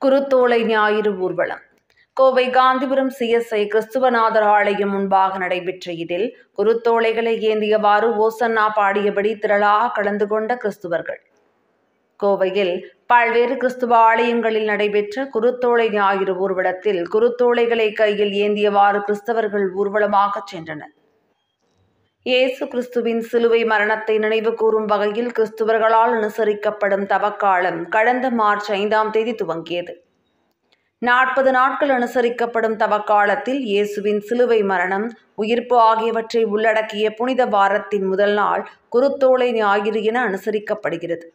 குருத்தோலை ஞாயிறு ஊர்வலம். கோவை காந்திபுரம் CSI கிறிஸ்துவநாதர் ஆலயம் முன்பாக நடைபெற்ற இதில் குருத்தோலைகளை ஏந்தியவாறு ஓசன்னா பாடியபடி திரளாக கலந்து கொண்ட கிறிஸ்துவர்கள். கோவையில் பல்வேறு கிறிஸ்துவ ஆலயங்களில் நடைபெற்ற குருத்தோலை ஞாயிறு ஊர்வலத்தில் குருத்தோலைகளை கையில் ஏந்தியவாறு கிறிஸ்தவர்கள் ஊர்வலமாக சென்றனர். இயேசு கிறிஸ்துவின் சிலுவை மரணத்தை நினைவு கூறும் வகையில் கிறிஸ்துவர்களால் அனுசரிக்கப்படும் தவக்காலம் கடந்த மார்ச் 5ஆம் தேதி துவங்கியது. 40 நாட்கள் அனுசரிக்கப்படும் தவக்காலத்தில் இயேசுவின் சிலுவை மரணம், உயிர்ப்பு ஆகியவற்றை உள்ளடக்கிய புனித வாரத்தின் முதல் நாள் குருத்தோலை ஞாயிறு என அனுசரிக்கப்படுகிறது.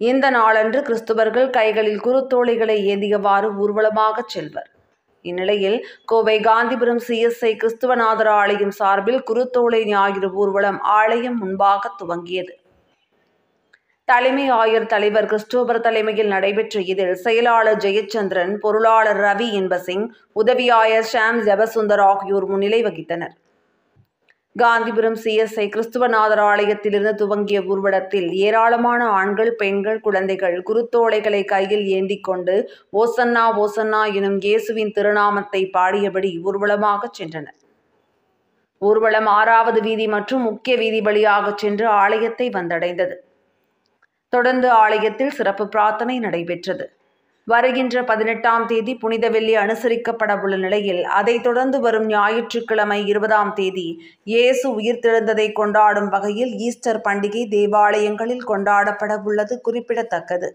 இந்த நாளன்று கிறிஸ்துவர்கள் கைகளில் குருத்தோலைகளை ஏந்தியவாறு ஊர்வலமாக செல்வர். இந்நிலையில் கோவை காந்திபுரம் CSI கிறிஸ்துவநாதர் ஆலயம் சார்பில் குருத்தோலை ஞாயிறு ஊர்வலம் ஆலயம் முன்பாக துவங்கியது. தலைமை ஆயர் தலைவர் கிறிஸ்டோபர் தலைமையில் நடைபெற்ற இதில் செயலாளர் ஜெயச்சந்திரன், பொருளாளர் ரவி இன்பசிங், உதவி ஆயர் ஷாம் ஜெபசுந்தர் ஆகியோர் முன்னிலை வகித்தனர். காந்திபுரம் CSI கிறிஸ்துவநாதர் ஆலயத்திலிருந்து துவங்கிய ஊர்வலத்தில் ஏராளமான ஆண்கள், பெண்கள், குழந்தைகள் குருத்தோலைகளை கையில் ஏந்திக் கொண்டு ஓசன்னா ஓசன்னா எனும் இயேசுவின் திருநாமத்தை பாடியபடி ஊர்வலமாக சென்றனர். ஊர்வலம் 6வது வீதி மற்றும் முக்கிய வீதி வழியாக சென்று ஆலயத்தை வந்தடைந்தது. தொடர்ந்து ஆலயத்தில் சிறப்பு பிரார்த்தனை நடைபெற்றது. வருகின்ற 18ஆம் தேதி புனித வெள்ளி அனுசரிக்கப்பட உள்ள நிலையில் அதைத் தொடர்ந்து வரும் ஞாயிற்றுக்கிழமை 20ஆம் தேதி இயேசு உயிர்த்தெழுந்ததை கொண்டாடும் வகையில் ஈஸ்டர் பண்டிகை தேவாலயங்களில் கொண்டாடப்பட உள்ளது குறிப்பிடத்தக்கது.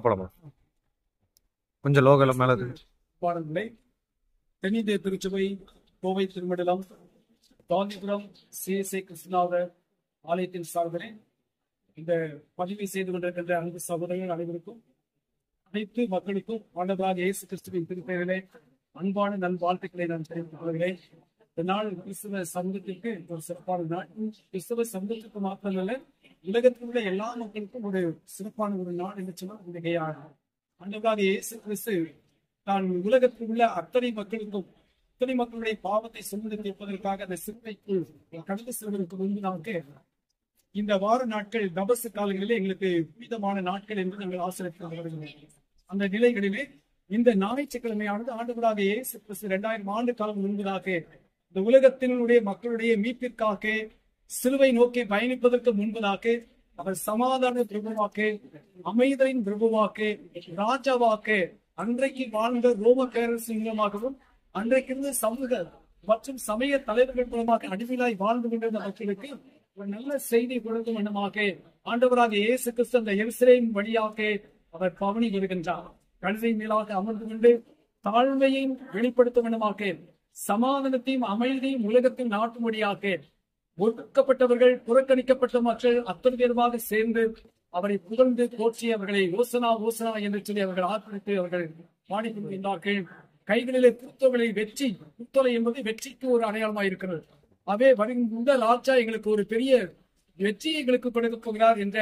போலாம் கொஞ்சம் லோகல மேல பாடல்களை தென்னிந்திய திருச்சபை கோவை திருமண்டலம் காந்திபுரம் CSI கிறிஸ்துவநாதர் ஆலயத்தின் சார்பிலே இந்த பதிவை செய்து கொண்டிருக்கின்ற அன்பு சகோதரர்கள் அனைவருக்கும் அனைத்து மக்களுக்கும் ஆண்டவராக இயேசு கிறிஸ்துவின் திருப்பெயரிலே அன்பான நல்வாழ்த்துக்களை நான் தெரிவித்துக் கொள்கிறேன். இந்த நாள் கிறிஸ்துவ சமூகத்திற்கு ஒரு சிறப்பான நாள். கிறிஸ்துவ சமூகத்திற்கு மாத்திரமல்ல, உலகத்தில் உள்ள எல்லா மக்களுக்கும் ஒரு சிறப்பான ஒரு நாள் என்று சொன்னால் மிகையாகும். ஆண்டவராக இயேசு கிறிஸ்து தான் உலகத்தில் உள்ள அத்தனை மக்களுடைய பாவத்தை சுமந்து தீர்ப்பதற்காக அந்த சிலுவைக்கு கடந்து செல்வதற்கு முன்பதாக இந்த வார நாட்கள் தபசு காலங்களிலே எங்களுக்கு புனிதமான நாட்கள் என்று நாங்கள் ஆசிரியர் வருகிறோம். அந்த நிலைகளிலே இந்த ஞாயிற்றுக்கிழமையானது ஆண்டவராக இயேசு கிறிஸ்து 2000 ஆண்டு காலம் முன்பதாக இந்த உலகத்தினுடைய மக்களுடைய மீட்பிற்காக சிலுவை நோக்கி பயணிப்பதற்கு முன்பதாக அவர் சமாதான பிரபுவாக்க, அமைதலின் பிரபுவாக்க, ராஜாவாக்க, அன்றைக்கு வாழ்ந்த ரோம பேரரசு மூலமாகவும் அன்றைக்கிருந்த சமூக மற்றும் சமய தலைவர்கள் மூலமாக அடிமையாய் வாழ்ந்து கொண்டிருந்த மக்களுக்கு ஒரு நல்ல செய்தி கொடுக்கும் வண்ணமாக ஆண்டவராக இயேசு கிறிஸ்து அந்த எருசலேம் வழியாக அவர் பவனி வருகின்றார். கழுதை மேலாக அமர்ந்து கொண்டு தாழ்மையை வெளிப்படுத்தும் வண்ணமாக சமாதானத்தையும் அமைதியும் உலகத்தில் நாட்டும்படியாக ஒடுக்கப்பட்டவர்கள், புறக்கணிக்கப்பட்ட மக்கள் அத்தனை பேருமாக சேர்ந்து அவரை புகழ்ந்து போற்றி அவர்களை ஓசனா ஓசனா என்று சொல்லி அவர்கள் ஆர்ப்பரித்து அவர்கள் பாடிக்கொண்டிருந்தார்கள். கைகளிலே புத்தொலை வெற்றி, புத்தொலை என்பது வெற்றிக்கு ஒரு அடையாளமாக இருக்கிறது. அவே வருகின்ற ராஜா எங்களுக்கு ஒரு பெரிய வெற்றியை எங்களுக்கு கொடுக்க போகிறார் என்ற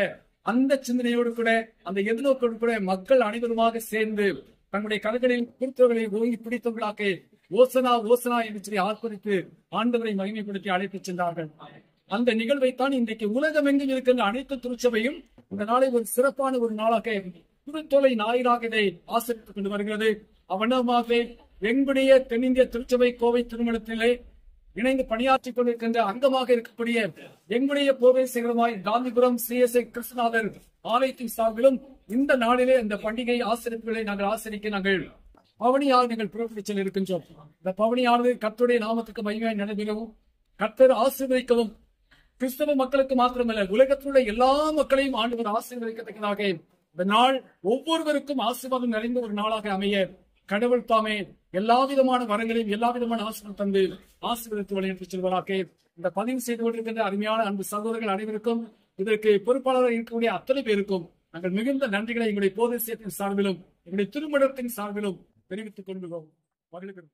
அந்த சிந்தனையோடு கூட, அந்த எதிர்நோக்கோடு கூட மக்கள் அனைவருமாக சேர்ந்து தங்களுடைய கரங்களில் புத்தொலை ஓங்கி பிடித்தவர்களாக ஓசனா ஓசனா என்று சொல்லி ஆர்ப்பரித்து ஆண்டவரை மகிமைப்படுத்தி அழைத்து சென்றார்கள். அந்த நிகழ்வைத்தான் இன்றைக்கு உலகம் எங்கும் இருக்கின்ற அனைத்து திருச்சபையும் இந்த நாளை ஒரு சிறப்பான ஒரு நாளாக குருத்தொலை ஞாயிறாக இதை ஆசிரித்துக் கொண்டு வருகிறது. அவனமாக எங்களுடைய தென்னிந்திய திருச்சபை கோவை திருமணத்திலே இணைந்து பணியாற்றிக் கொண்டிருக்கின்ற அங்கமாக இருக்கக்கூடிய எங்களுடைய கோவை சிகரமாய் காந்திபுரம் CSI கிருஷ்ணநாதர் ஆலயத்தின் சார்பிலும் இந்த நாளிலே இந்த பண்டிகை ஆசிரியர்களை நாங்கள் ஆசிரிக்க நாங்கள் பவனியாக நீங்கள் புறப்படிச்சல் இருக்கின்றோம். இந்த பவனியானது கர்த்தருடைய நாமத்துக்கு மகிமையாய் நடைபெறவும், கர்த்தர் ஆசீர்வதிக்கவும், கிறிஸ்தவ மக்களுக்கு மாத்திரமல்ல உலகத்திலுள்ள எல்லா மக்களையும் ஆண்டவர் ஆசீர்வதிக்கத்தக்கதாக இந்த நாள் ஒவ்வொருவருக்கும் ஆசீர்வாதம் நிறைந்த ஒரு நாளாக அமைய கடவுள் தாமே எல்லா விதமான வரங்களையும் எல்லா விதமான ஆசீர்வாதம் தந்து ஆசீர்வதித்து வழிநடத்தி செல்வதாக இந்த பதிவு செய்து கொண்டிருக்கின்ற அருமையான அன்பு சகோதரர்கள் அனைவருக்கும், இதற்கு பொறுப்பாளராக இருக்கக்கூடிய அத்தனை பேருக்கும் நாங்கள் மிகுந்த நன்றிகளை எங்களுடைய போதேசியத்தின் சார்பிலும் எங்களுடைய திருமணத்தின் சார்பிலும் தெரிவித்துக் கொள்கிறோம். மகிழ்கிறோம்.